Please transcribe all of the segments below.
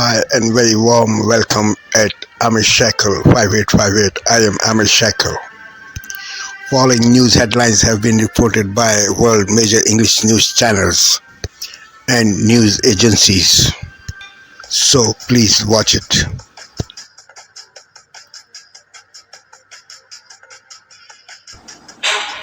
Hi and very warm welcome at Amish Shackle 5858. I am Amish Shackle. Following news headlines have been reported by world major English news channels and news agencies. So please watch it.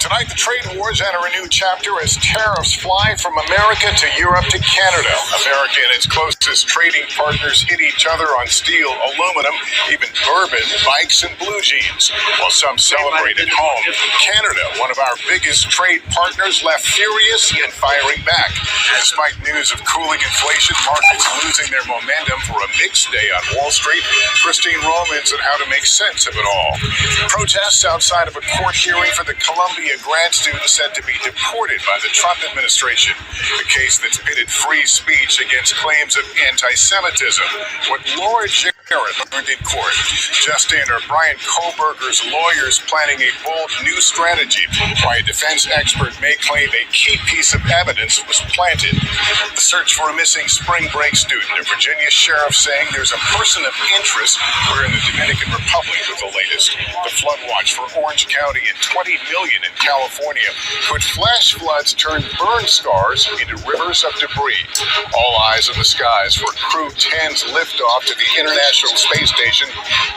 Tonight, the trade wars enter a new chapter as tariffs fly from America to Europe to Canada. America and its closest trading partners hit each other on steel, aluminum, even bourbon, bikes, and blue jeans. While some celebrate at home, Canada, one of our biggest trade partners, left furious and firing back. Despite news of cooling inflation, markets losing their momentum for a mixed day on Wall Street. Christine Romans on how to make sense of it all. Protests outside of a court hearing for the Columbia grad student said to be deported by the Trump administration. The case that's pitted free speech against claims of anti-Semitism. What Laura Jarrett learned in court. Justin or Brian Koberger's lawyers planning a bold new strategy. Why a defense expert may claim a key piece of evidence was planted. The search for a missing spring break student. A Virginia sheriff saying there's a person of interest. We're in the Dominican Republic with the latest. The flood watch for Orange County and 20 million in California. Could flash floods turn burn scars into rivers of debris? All eyes on the skies for Crew 10's liftoff to the International Space Station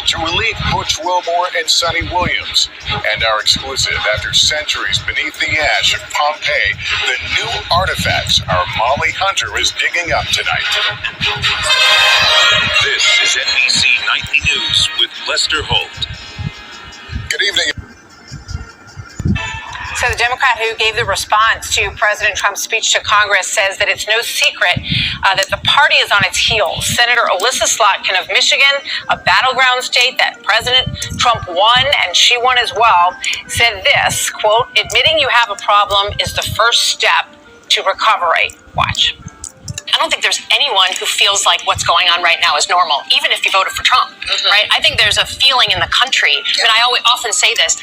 to relieve Butch Wilmore and Sonny Williams. And our exclusive, after centuries beneath the ash of Pompeii, the new artifacts our Molly Hunter is digging up tonight. This is NBC Nightly News with Lester Holt. Good evening. So the Democrat who gave the response to President Trump's speech to Congress says that it's no secret that the party is on its heels. Senator Alyssa Slotkin of Michigan, a battleground state that President Trump won, and she won as well, said this, quote, "Admitting you have a problem is the first step to recovery." Watch. I don't think there's anyone who feels like what's going on right now is normal, even if you voted for Trump, right? I think there's a feeling in the country, and I often say this,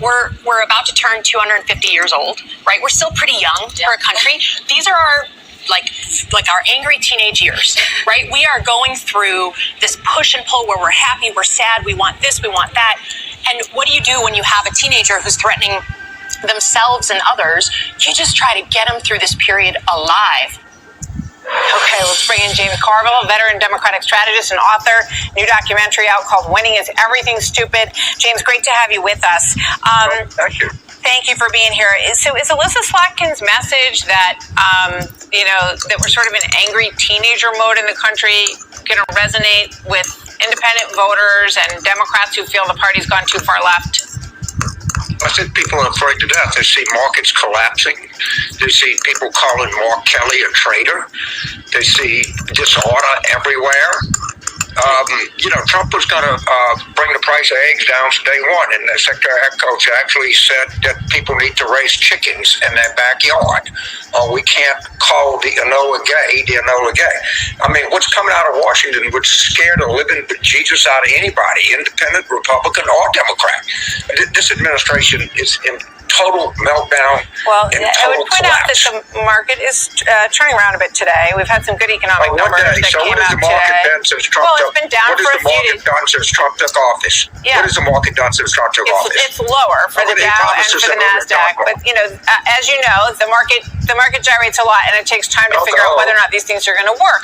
we're about to turn 250 years old, right? We're still pretty young for a country. These are our like our angry teenage years, right? We are going through this push and pull where we're happy, we're sad, we want this, we want that. And what do you do when you have a teenager who's threatening themselves and others? You just try to get them through this period alive. Okay, let's bring in James Carville, veteran Democratic strategist and author. New documentary out called Winning is Everything Stupid. James, great to have you with us. Thank you. Thank you for being here. So is Alyssa Slotkin's message that, that we're sort of in angry teenager mode in the country going to resonate with independent voters and Democrats who feel the party's gone too far left? I think people are afraid to death. They see markets collapsing. They see people calling Mark Kelly a traitor. They see disorder everywhere. Trump was going to bring the price of eggs down from day one, and Secretary Echols actually said that people need to raise chickens in their backyard. We can't call the Enola Gay the Enola Gay. I mean, what's coming out of Washington would scare the living bejesus out of anybody, independent, Republican, or Democrat. This administration is in total meltdown. Well, and I would point out that the market is turning around a bit today. We've had some good economic numbers that came out today. What has the market done since Trump it's been down for a few days. What has the market done since Trump took office? Yeah. What has the market done since Trump took office? It's lower for the Dow and for the NASDAQ. But, as you know, the market gyrates a lot, and it takes time to figure out whether or not these things are going to work.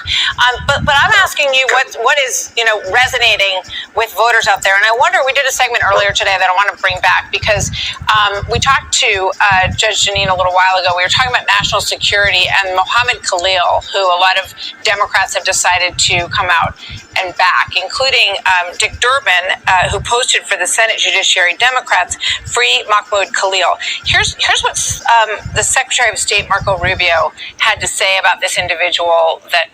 But I'm asking you what is resonating with voters out there. And I wonder, we did a segment earlier today that I want to bring back because we talked to Judge Jeanine a little while ago. We were talking about national security and Mohammed Khalil, who a lot of Democrats have decided to come out and back, including Dick Durbin, who posted for the Senate Judiciary Democrats, free Mahmoud Khalil. Here's what the Secretary of State, Marco Rubio, had to say about this individual that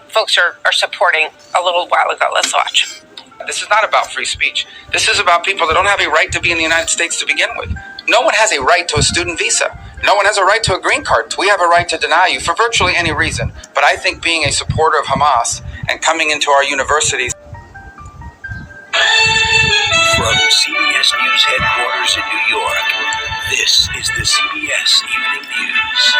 folks are supporting a little while ago. Let's watch. This is not about free speech. This is about people that don't have a right to be in the United States to begin with. No one has a right to a student visa. No one has a right to a green card. We have a right to deny you for virtually any reason. But I think being a supporter of Hamas and coming into our universities. From CBS News headquarters in New York, this is the CBS Evening News.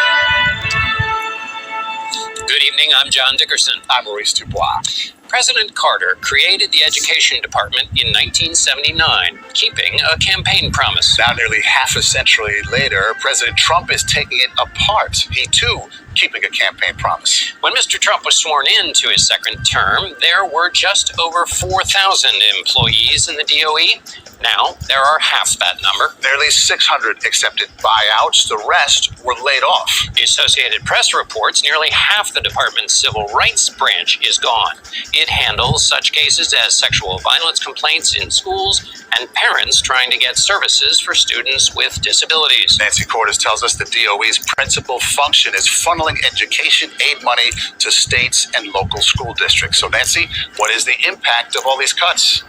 Good evening, I'm John Dickerson. I'm Maurice Dubois. President Carter created the Education Department in 1979, keeping a campaign promise. Now, nearly half a century later, President Trump is taking it apart. He, too, keeping a campaign promise. When Mr. Trump was sworn into his second term, there were just over 4,000 employees in the DOE. Now, there are half that number. Nearly 600 accepted buyouts. The rest were laid off. The Associated Press reports nearly half the department's civil rights branch is gone. It handles such cases as sexual violence complaints in schools and parents trying to get services for students with disabilities. Nancy Cordes tells us the DOE's principal function is funneling education aid money to states and local school districts. So, Nancy, what is the impact of all these cuts?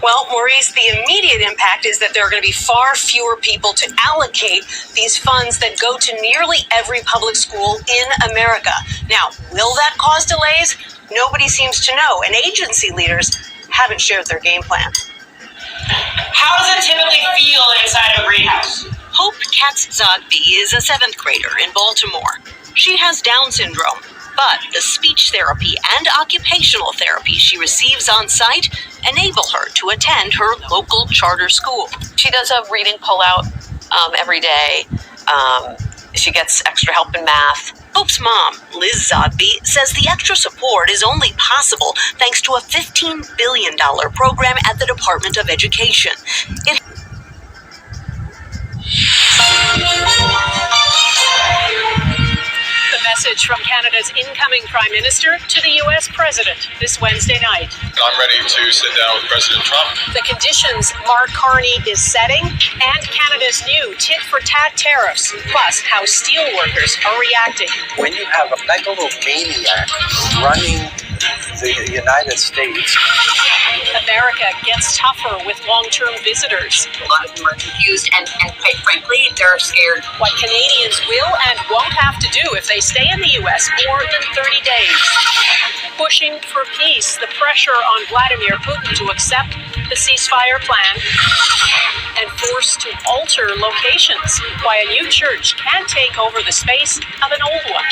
Well, Maurice, the immediate impact is that there are going to be far fewer people to allocate these funds that go to nearly every public school in America. Now, will that cause delays? Nobody seems to know, and agency leaders haven't shared their game plan. How does it typically feel inside a greenhouse? Hope Katz-Zogby is a 7th grader in Baltimore. She has Down syndrome, but the speech therapy and occupational therapy she receives on site enable her to attend her local charter school. She does a reading pullout every day. She gets extra help in math. Hope's mom, Liz Zogby, says the extra support is only possible thanks to a $15 billion program at the Department of Education. Message from Canada's incoming Prime Minister to the U.S. President this Wednesday night. I'm ready to sit down with President Trump. The conditions Mark Carney is setting and Canada's new tit-for-tat tariffs, plus how steelworkers are reacting. When you have a megalomaniac running the United States, America gets tougher with long-term visitors. A lot of them are confused and quite frankly, they're scared. What Canadians will and won't have to do if they stay in the U.S. more than 30 days. Pushing for peace, the pressure on Vladimir Putin to accept the ceasefire plan and forced to alter locations. Why a new church can take over the space of an old one.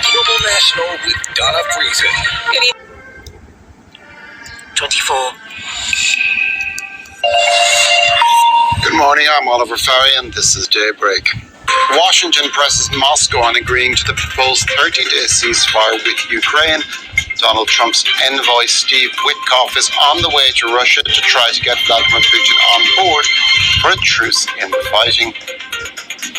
Global National with Donna Friesen. 24. Good morning, I'm Oliver Farry and this is Daybreak. Washington presses Moscow on agreeing to the proposed 30-day ceasefire with Ukraine. Donald Trump's envoy Steve Witkoff is on the way to Russia to try to get Vladimir Putin on board for a truce in the fighting.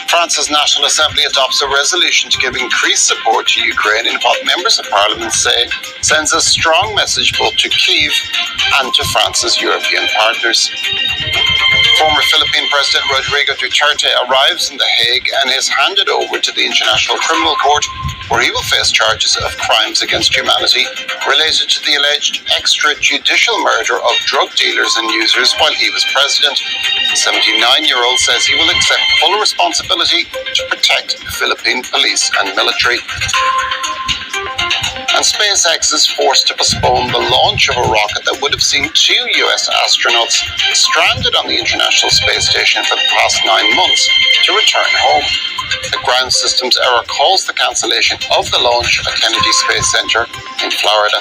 France's National Assembly adopts a resolution to give increased support to Ukraine in what members of parliament say sends a strong message both to Kyiv and to France's European partners. Former Philippine President Rodrigo Duterte arrives in The Hague and is handed over to the International Criminal Court, where he will face charges of crimes against humanity related to the alleged extrajudicial murder of drug dealers and users while he was president. The 79-year-old says he will accept full responsibility to protect the Philippine police and military. And SpaceX is forced to postpone the launch of a rocket that would have seen 2 U.S. astronauts stranded on the International Space Station for the past 9 months to return home. The ground systems error caused the cancellation of the launch at Kennedy Space Center in Florida.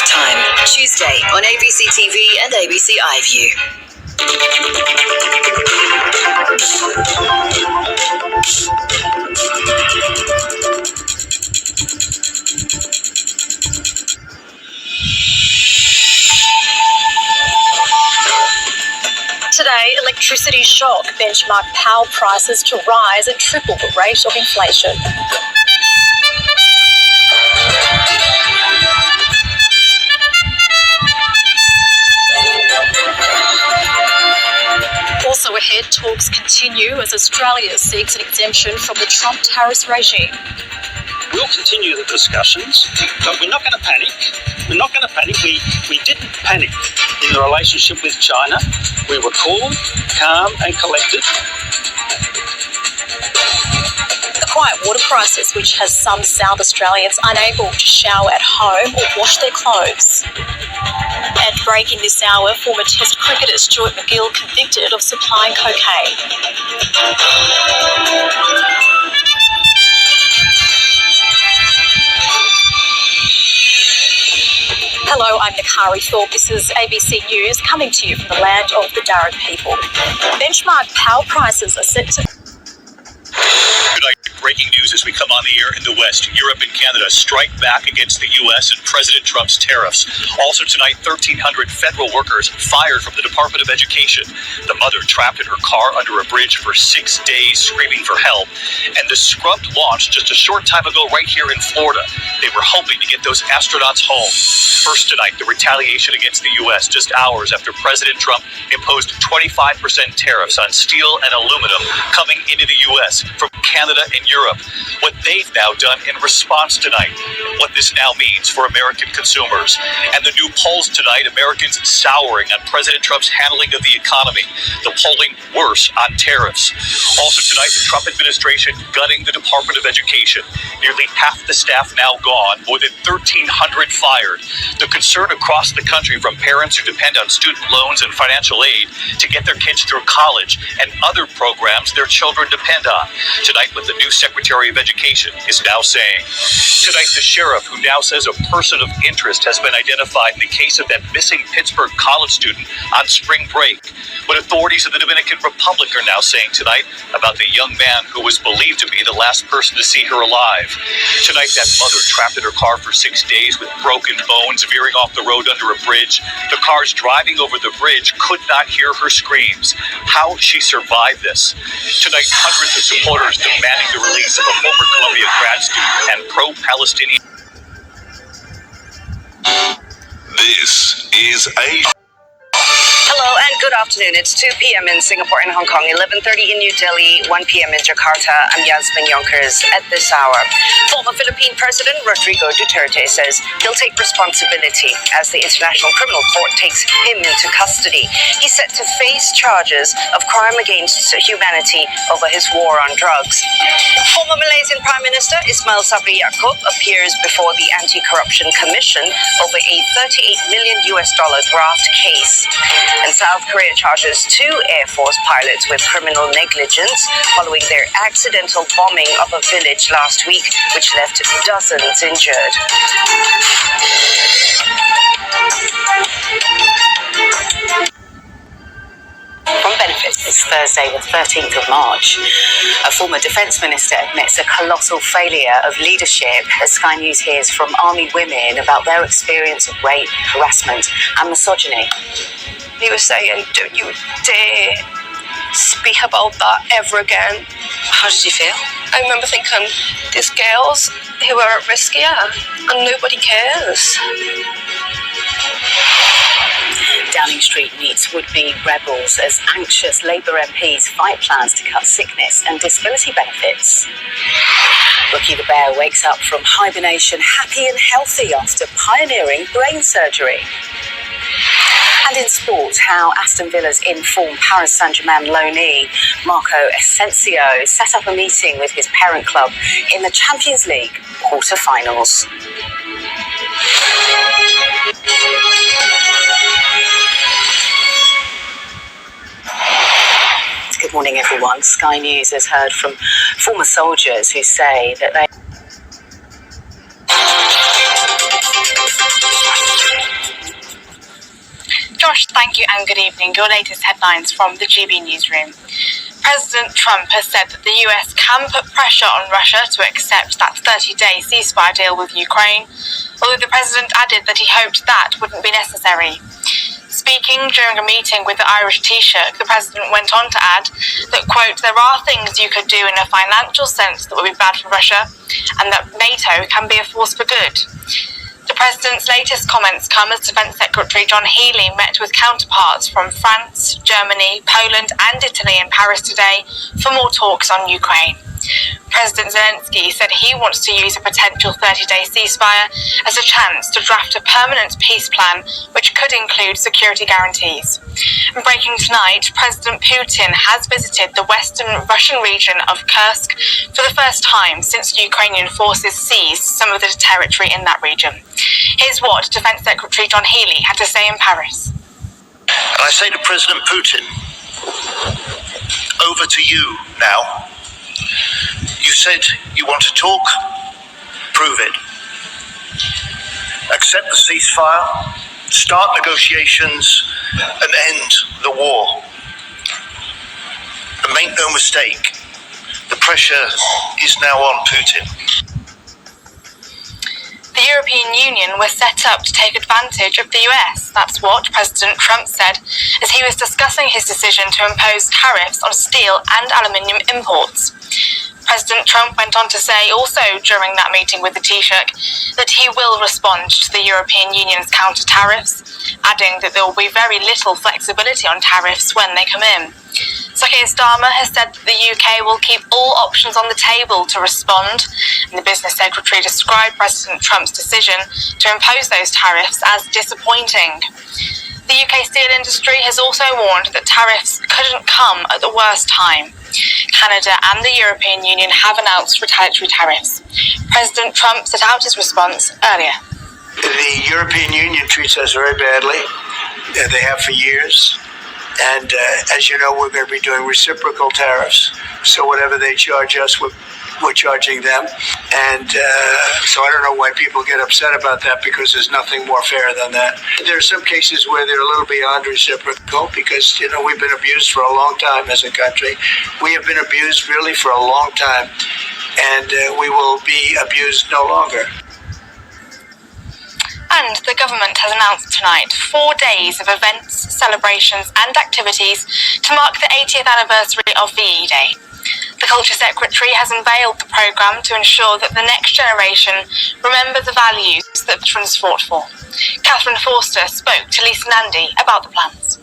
Time, Tuesday on ABC TV and ABC iView. Today, electricity shock benchmarked power prices to rise at triple the rate of inflation. Also ahead, talks continue as Australia seeks an exemption from the Trump tariffs regime. We'll continue the discussions, but we're not going to panic. We're not going to panic. We didn't panic in the relationship with China. We were cool, calm, and collected. The Quiet water crisis, which has some South Australians unable to shower at home or wash their clothes. And breaking this hour, former Test cricketer Stuart MacGill convicted of supplying cocaine. Hello, I'm Nakari Thorpe. This is ABC News coming to you from the land of the Darug people. Benchmark power prices are set to... Tonight, breaking news as we come on the air in the West. Europe and Canada strike back against the U.S. and President Trump's tariffs. Also tonight, 1,300 federal workers fired from the Department of Education. The mother trapped in her car under a bridge for 6 days, screaming for help. And the scrubbed launch just a short time ago right here in Florida. They were hoping to get those astronauts home. First tonight, the retaliation against the U.S. just hours after President Trump imposed 25% tariffs on steel and aluminum coming into the U.S. from Canada and Europe. What they've now done in response tonight, what this now means for American consumers. And the new polls tonight, Americans souring on President Trump's handling of the economy. The polling worse on tariffs. Also tonight, the Trump administration gutting the Department of Education. Nearly half the staff now gone, more than 1,300 fired. The concern across the country from parents who depend on student loans and financial aid to get their kids through college and other programs their children depend on. Tonight, what the new Secretary of Education is now saying. Tonight, the sheriff who now says a person of interest has been identified in the case of that missing Pittsburgh college student on spring break. What authorities in the Dominican Republic are now saying tonight about the young man who was believed to be the last person to see her alive. Tonight, that mother trapped in her car for 6 days with broken bones, veering off the road under a bridge. The cars driving over the bridge could not hear her screams. How she survived this. Tonight, hundreds of supporters demanding the release of a former Columbia grad student and pro-Palestinian. This is a... Hello and good afternoon. It's 2 p.m. in Singapore and Hong Kong, 11:30 in New Delhi, 1 p.m. in Jakarta. I'm Yasmin Yonkers at this hour. Former Philippine President Rodrigo Duterte says he'll take responsibility as the International Criminal Court takes him into custody. He's set to face charges of crime against humanity over his war on drugs. Former Malaysian Prime Minister Ismail Sabri Yaakob appears before the Anti-Corruption Commission over a $38 million graft case. And South Korea charges 2 Air Force pilots with criminal negligence following their accidental bombing of a village last week, which left dozens injured. From benefits this Thursday, the 13th of March. A former defence minister admits a colossal failure of leadership as Sky News hears from army women about their experience of rape, harassment and misogyny. He was saying, don't you dare speak about that ever again. How did you feel? I remember thinking, these girls who are at risk here, and nobody cares. Downing Street meets would-be rebels as anxious Labour MPs fight plans to cut sickness and disability benefits. Rookie the Bear wakes up from hibernation happy and healthy after pioneering brain surgery. And in sport, how Aston Villa's in-form Paris Saint-Germain loanee Marco Asensio set up a meeting with his parent club in the Champions League quarter-finals. Good morning, everyone. Sky News has heard from former soldiers who say that they... Josh, thank you and good evening. Your latest headlines from the GB newsroom. President Trump has said that the US can put pressure on Russia to accept that 30-day ceasefire deal with Ukraine, although the president added that he hoped that wouldn't be necessary. Speaking during a meeting with the Irish Taoiseach, the president went on to add that, quote, there are things you could do in a financial sense that would be bad for Russia, and that NATO can be a force for good. The president's latest comments come as Defence Secretary John Healey met with counterparts from France, Germany, Poland and Italy in Paris today for more talks on Ukraine. President Zelensky said he wants to use a potential 30-day ceasefire as a chance to draft a permanent peace plan which could include security guarantees. Breaking tonight, President Putin has visited the western Russian region of Kursk for the first time since Ukrainian forces seized some of the territory in that region. Here's what Defense Secretary John Healey had to say in Paris. And I say to President Putin, over to you now. You said you want to talk, prove it. Accept the ceasefire, start negotiations, and end the war. And make no mistake, the pressure is now on Putin. The European Union was set up to take advantage of the US. That's what President Trump said as he was discussing his decision to impose tariffs on steel and aluminium imports. President Trump went on to say also during that meeting with the Taoiseach that he will respond to the European Union's counter-tariffs, adding that there will be very little flexibility on tariffs when they come in. Sir Keir Starmer has said that the UK will keep all options on the table to respond, and the Business Secretary described President Trump's decision to impose those tariffs as disappointing. The UK steel industry has also warned that tariffs couldn't come at the worst time. Canada and the European Union have announced retaliatory tariffs. President Trump set out his response earlier. The European Union treats us very badly. They have for years. And as you know, we're going to be doing reciprocal tariffs. So whatever they charge us, we're charging them. And so I don't know why people get upset about that, because there's nothing more fair than that. There are some cases where they're a little beyond reciprocal because, you know, we've been abused for a long time as a country. We have been abused really for a long time, and we will be abused no longer. And the government has announced tonight 4 days of events, celebrations and activities to mark the 80th anniversary of VE Day. The Culture Secretary has unveiled the programme to ensure that the next generation remember the values that veterans fought for. Catherine Forster spoke to Lisa Nandy about the plans.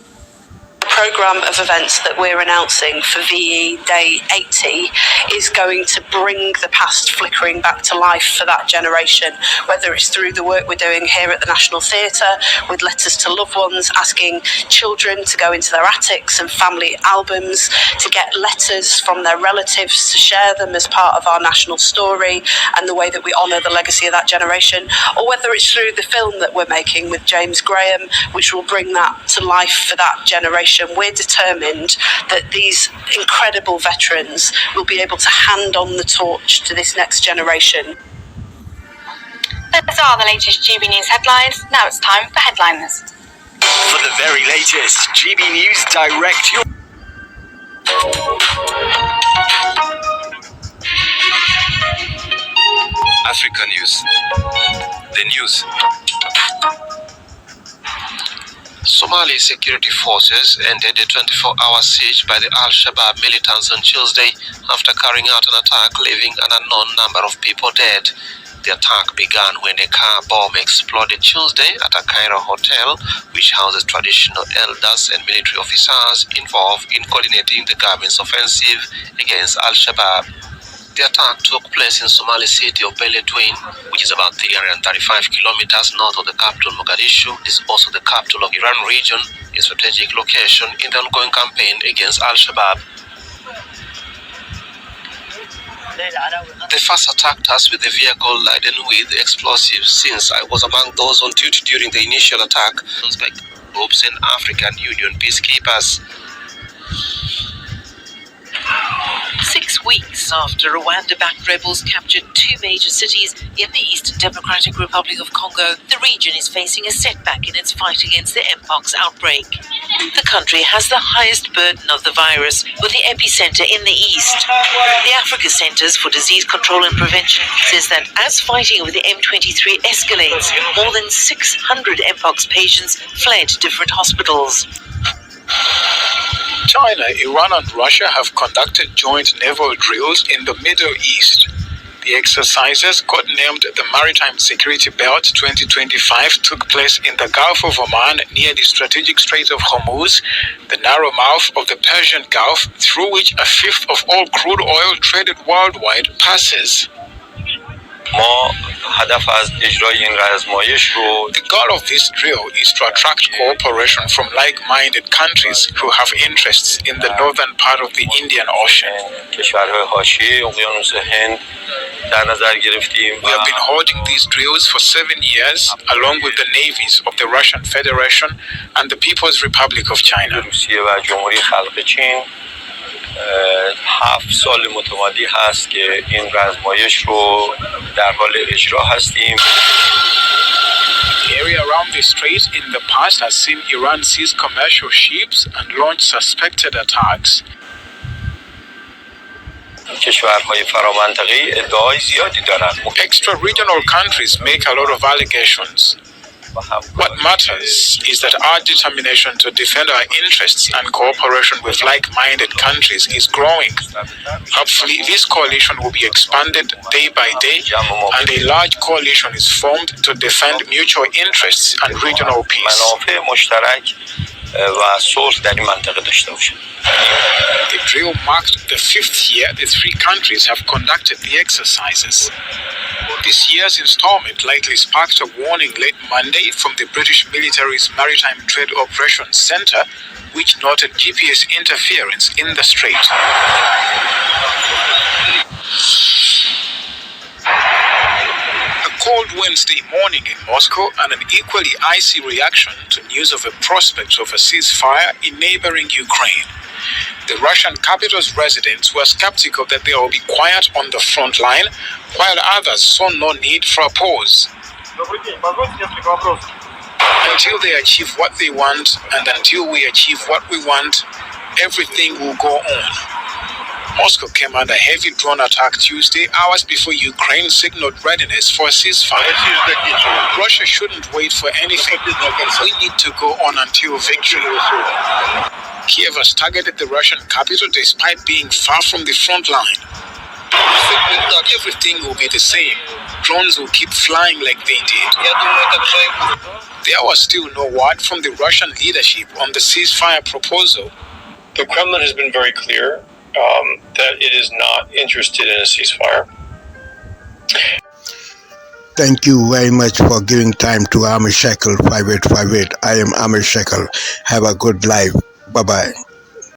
The programme of events that we're announcing for VE Day 80 is going to bring the past flickering back to life for that generation, whether it's through the work we're doing here at the National Theatre with letters to loved ones, asking children to go into their attics and family albums, to get letters from their relatives, to share them as part of our national story and the way that we honour the legacy of that generation, or whether it's through the film that we're making with James Graham, which will bring that to life for that generation. We're determined that these incredible veterans will be able to hand on the torch to this next generation. Those are the latest GB News headlines. Now it's time for Headliners. For the very latest GB News Direct your... Africa News. The news. Somali security forces ended a 24-hour siege by the Al-Shabaab militants on Tuesday after carrying out an attack, leaving an unknown number of people dead. The attack began when a car bomb exploded Tuesday at a Cairo hotel, which houses traditional elders and military officers involved in coordinating the government's offensive against Al-Shabaab. The attack took place in Somali city of Beledweyne, which is about 335 kilometers north of the capital Mogadishu. It is also the capital of Iran region, a strategic location in the ongoing campaign against Al-Shabaab. They first attacked us with a vehicle laden with explosives. Since I was among those on duty during the initial attack, by groups and African Union peacekeepers. 6 weeks after Rwanda-backed rebels captured 2 major cities in the Eastern Democratic Republic of Congo, the region is facing a setback in its fight against the Mpox outbreak. The country has the highest burden of the virus, with the epicenter in the east. The Africa Centers for Disease Control and Prevention says that as fighting with the M23 escalates, more than 600 Mpox patients fled different hospitals. China, Iran and Russia have conducted joint naval drills in the Middle East. The exercises, codenamed the Maritime Security Belt 2025, took place in the Gulf of Oman near the strategic Strait of Hormuz, the narrow mouth of the Persian Gulf, through which a fifth of all crude oil traded worldwide passes. The goal of this drill is to attract cooperation from like-minded countries who have interests in the northern part of the Indian Ocean. We have been holding these drills for 7 years, along with the navies of the Russian Federation and the People's Republic of China. 7 سال متمادی هست که این رزمایش رو در حال اجرا هستیم. The area around the strait in the past has seen Iran seize commercial ships and launch suspected attacks. کشورهای فرامنطقه‌ای ادعای زیادی دارند. Extra-regional countries make a lot of allegations. What matters is that our determination to defend our interests and cooperation with like-minded countries is growing. Hopefully, this coalition will be expanded day by day, and a large coalition is formed to defend mutual interests and regional peace. The drill marked the 5th year the three countries have conducted the exercises. This year's installment likely sparked a warning late Monday from the British military's Maritime Trade Operations Centre, which noted GPS interference in the strait. A cold Wednesday morning in Moscow and an equally icy reaction to news of a prospect of a ceasefire in neighboring Ukraine. The Russian capital's residents were skeptical that they will be quiet on the front line, while others saw no need for a pause. Until they achieve what they want, and until we achieve what we want, everything will go on. Moscow came under heavy drone attack Tuesday, hours before Ukraine signaled readiness for a ceasefire. Russia shouldn't wait for anything. We need to go on until victory. Kiev has targeted the Russian capital despite being far from the front line. Not everything will be the same. Drones will keep flying like they did. There was still no word from the Russian leadership on the ceasefire proposal. The Kremlin has been very clear that it is not interested in a ceasefire. Thank you very much for giving time to Amir Shekel 5858. I am Amir Shekel. Have a good life. Bye-bye.